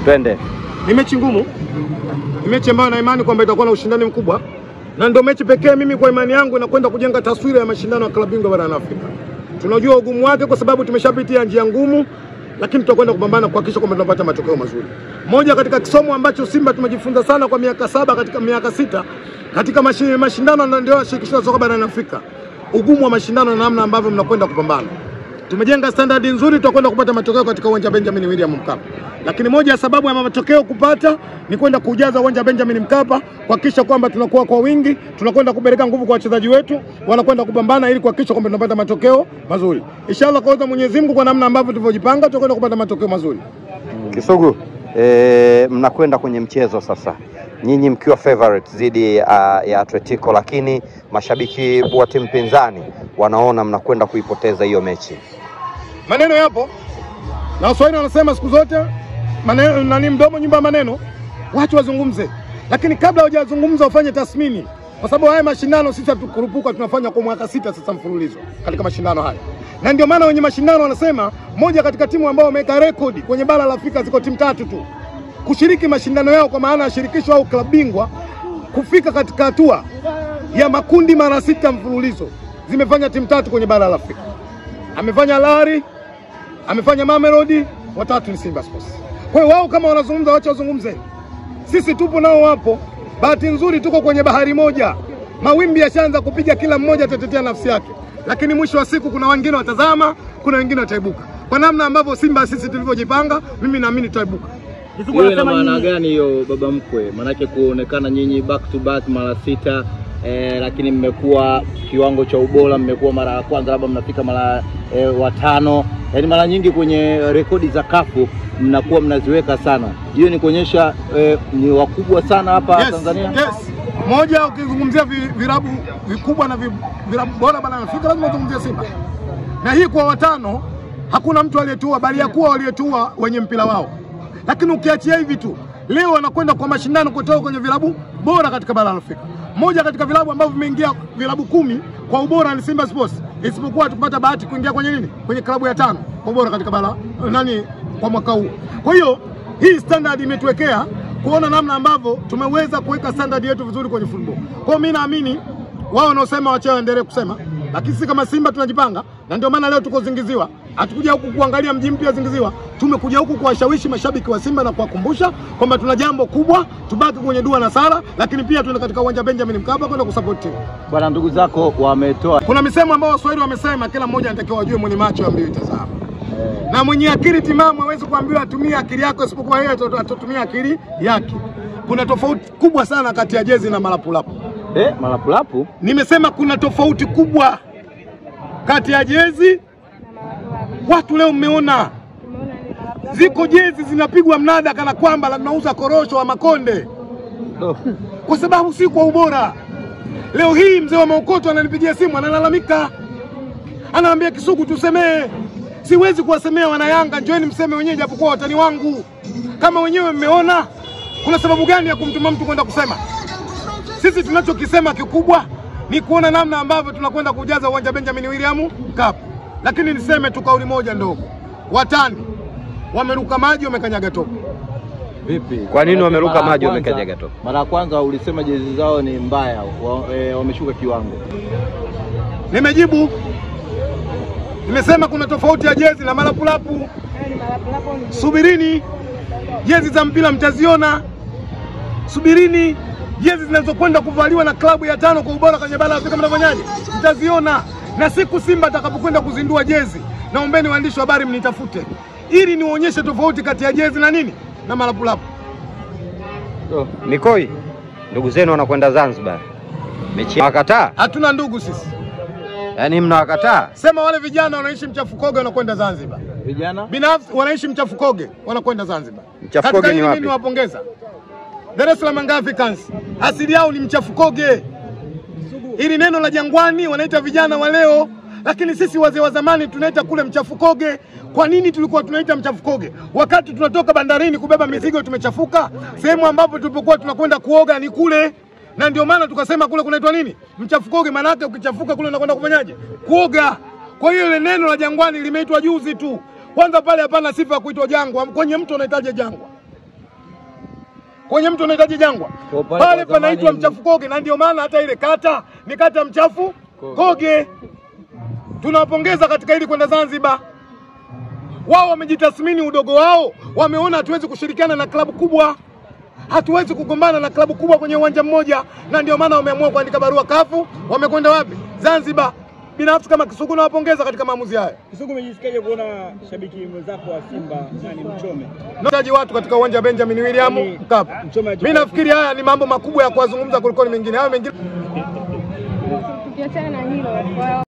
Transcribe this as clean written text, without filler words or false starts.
Twende. Ni mechi ngumu. Ni mechi ambayo na imani kwamba itakuwa na ushindani mkubwa. Na ndio mechi pekee mimi kwa imani yangu inakwenda kujenga taswira ya mashindano ya klabu bingwa barani Afrika. Tunajua ugumu wake kwa sababu tumeshapitia njia ngumu, lakini tutakwenda kupambana kuhakikisha kwamba tunapata matokeo mazuri. Moja katika kisomo ambacho Simba tumejifunza sana kwa miaka 7 katika miaka 6 katika mashindano na ndio shirikisho la soka barani Afrika. Ugumu wa mashindano na namna ambavyo mnakwenda kupambana. Tumejenga standard nzuri, tutakwenda kupata matokeo katika uwanja Benjamin William Mkapa. Lakini moja ya sababu ya matokeo kupata ni kwenda kujaza uwanja Benjamin Mkapa, kuhakikisha kwamba tunakuwa kwa wingi, tunakwenda kupeleka nguvu kwa wachezaji wetu, wanakwenda kupambana ili kuhakikisha kwamba tunapata matokeo mazuri. Inshallah kwa Mwenyezi Mungu, kwa namna ambavyo tulivyojipanga tutakwenda kupata matokeo mazuri. Kisugu, mnakwenda kwenye mchezo sasa. Nyinyi mkiwa favorite zidi ya Atletico, lakini mashabiki wa timu pinzani wanaona mnakwenda kuipoteza hiyo mechi. Maneno yapo. Na Waswahili wanasema siku zote maneno nani mdomo nyumba maneno, watu wazungumze. Lakini kabla hawajazungumza ufanye tathmini. Kwa sababu haya mashindano sisi hatukurupuka, tunafanya kwa mwaka 6 sasa mfululizo katika mashindano haya. Na ndio maana wenye mashindano wanasema moja katika timu ambao wameweka rekodi kwenye bara la Afrika ziko timu 3 tu kushiriki mashindano yao, kwa maana ya shirikisho au klabu bingwa, kufika katika hatua ya makundi mara 6 mfululizo. Zimefanya timu 3 kwenye bara la Afrika. Amefanya Lari, amefanya Mamelodi, watatu ni Simba Sports. Kwa hiyo wao kama wanazungumza wacha wazungumze. Sisi tupo nao wapo. Bahati nzuri tuko kwenye bahari moja. Mawimbi yashaanza kupiga, kila mmoja atatetea nafsi yake. Lakini mwisho wa siku kuna wengine watazama, kuna wengine wataibuka. Kwa namna ambavyo Simba sisi tulivyojipanga, mimi naamini tutaibuka. Hiyo ina maana gani hiyo baba mkwe? Manake kuonekana nyinyi back to back mara 6, lakini mmekuwa kiwango cha ubora, mmekuwa mara ya kwanza labda mnafika mara 5. Yaani mara nyingi kwenye rekodi za kafu mnakuwa mnaziweka sana. Hiyo ni kuonyesha ni wakubwa sana hapa Tanzania. Yes. Moja, ukizungumzia virabu vikubwa na virabu bora barani Afrika lazima uzungumzie Simba. Na hii kwa watano hakuna mtu aliyetua, bali yakuwa walietua wenye mpira wao. Lakini ukiachia hivi tu, leo wanakwenda kwa mashindano kutoka kwenye vilabu bora katika bara la Afrika. Moja katika vilabu ambavyo vimeingia vilabu 10 kwa ubora ni Simba Sports. Isipokuwa tupata bahati kuingia kwenye nini? Kwenye klabu ya 5 kwa ubora katika bara kwa mwaka huu. Kwa hiyo hii standard imetuwekea kuona namna ambavyo tumeweza kuweka standard yetu vizuri kwenye football. Kwa hiyo mimi naamini wao wanaosema wacha waendelee kusema, lakini sisi kama Simba tunajipanga, na ndio maana leo tuko Zingiziwa. Hatukuja huku kuangalia mji mpya Zingiziwa, tumekuja huku kuwashawishi mashabiki wa Simba na kuwakumbusha kwamba tuna jambo kubwa, tubaki kwenye dua na sala, lakini pia tuende katika uwanja Benjamin Mkapa kwenda kusupport timu. Bwana, ndugu zako wametoa. Kuna misemo ambayo Waswahili wamesema kila mmoja anatakiwa ajue mwenye macho ambayo itazama. Na mwenye akili timamu hawezi kuambiwa atumie akili yako, isipokuwa yeye atatumia akili yake. Kuna tofauti kubwa sana kati ya jezi na malapulapu. Malapulapu? Nimesema kuna tofauti kubwa kati ya jezi. Watu leo mmeona ziko jezi zinapigwa mnada kana kwamba tunauza korosho wa Makonde. Kwa sababu si kwa ubora. Leo hii mzee wa Maokoto ananipigia simu analalamika. Anaambia Kisugu tusemee. Siwezi kuwasemea wana Yanga, njoeni mseme wenyewe japokuwa watani wangu. Kama wenyewe mmeona, kuna sababu gani ya kumtuma mtu kwenda kusema? Sisi tunachokisema kikubwa ni kuona namna ambavyo tunakwenda kujaza uwanja Benjamin William Mkapa. Lakini niseme tu kauli moja ndogo. Watani wameruka maji, wamekanyaga tope. Vipi? Kwa nini wameruka maji, wamekanyaga tope? Mara ya kwanza ulisema jezi zao ni mbaya, wameshuka kiwango. Nimejibu. Nimesema kuna tofauti ya jezi na malapulapu. Subirini, jezi za mpira mtaziona. Subirini, jezi zinazokwenda kuvaliwa na klabu ya 5 kwa ubora kwenye bara la Afrika mnafanyaje? Mtaziona. Na siku Simba atakapokwenda kuzindua jezi, naombeni waandishi wa habari mnitafute ili nionyeshe tofauti kati ya jezi na nini na malapulapu. Mikoi, ndugu zenu wanakwenda Zanzibar. Mechi wakataa? Hatuna ndugu sisi. Yaani mnawakataa? Sema wale vijana wanaishi Mchafukoge wanakwenda Zanzibar. Vijana binafsi wanaishi Mchafukoge wanakwenda Zanzibar. Mchafukoge ni wapi? Niwapongeza. Dar es Salaam Africans asili yao ni Mchafukoge. Ili neno la Jangwani wanaita vijana wa leo, lakini sisi wazee wa zamani tunaita kule Mchafukoge. Kwa nini tulikuwa tunaita Mchafukoge? Wakati tunatoka bandarini kubeba mizigo tumechafuka, sehemu ambapo tulipokuwa tunakwenda kuoga ni kule. Na ndio maana tukasema kule kunaitwa nini? Mchafukoge, maana yake ukichafuka kule unakwenda kufanyaje? Kuoga. Kwa hiyo ile neno la Jangwani limeitwa juzi tu. Kwanza pale hapana sifa ya kuitwa jangwa. Kwenye mto unahitaji jangwa. kwenye mtu unahitaji Jangwa pale panaitwa Mchafu Koge, na ndio maana hata ile kata ni kata Mchafu Koge. Tunawapongeza katika hili kwenda Zanzibar. Wao wamejitathmini udogo wao, wameona hatuwezi kushirikiana na klabu kubwa, hatuwezi kugombana na klabu kubwa kwenye uwanja mmoja, na ndio maana wameamua kuandika barua kafu. Wamekwenda wapi? Zanzibar. Binafsi kama Kisugu nawapongeza katika maamuzi haya. Kisugu, umejisikiaje kuona shabiki mwenzako wa Simba nani Mchome nataji watu katika uwanja wa Benjamin William Mkapa? Mimi nafikiri haya ni mambo makubwa ya kuwazungumza kuliko mengine. Hayo mengine tukiachana na hilo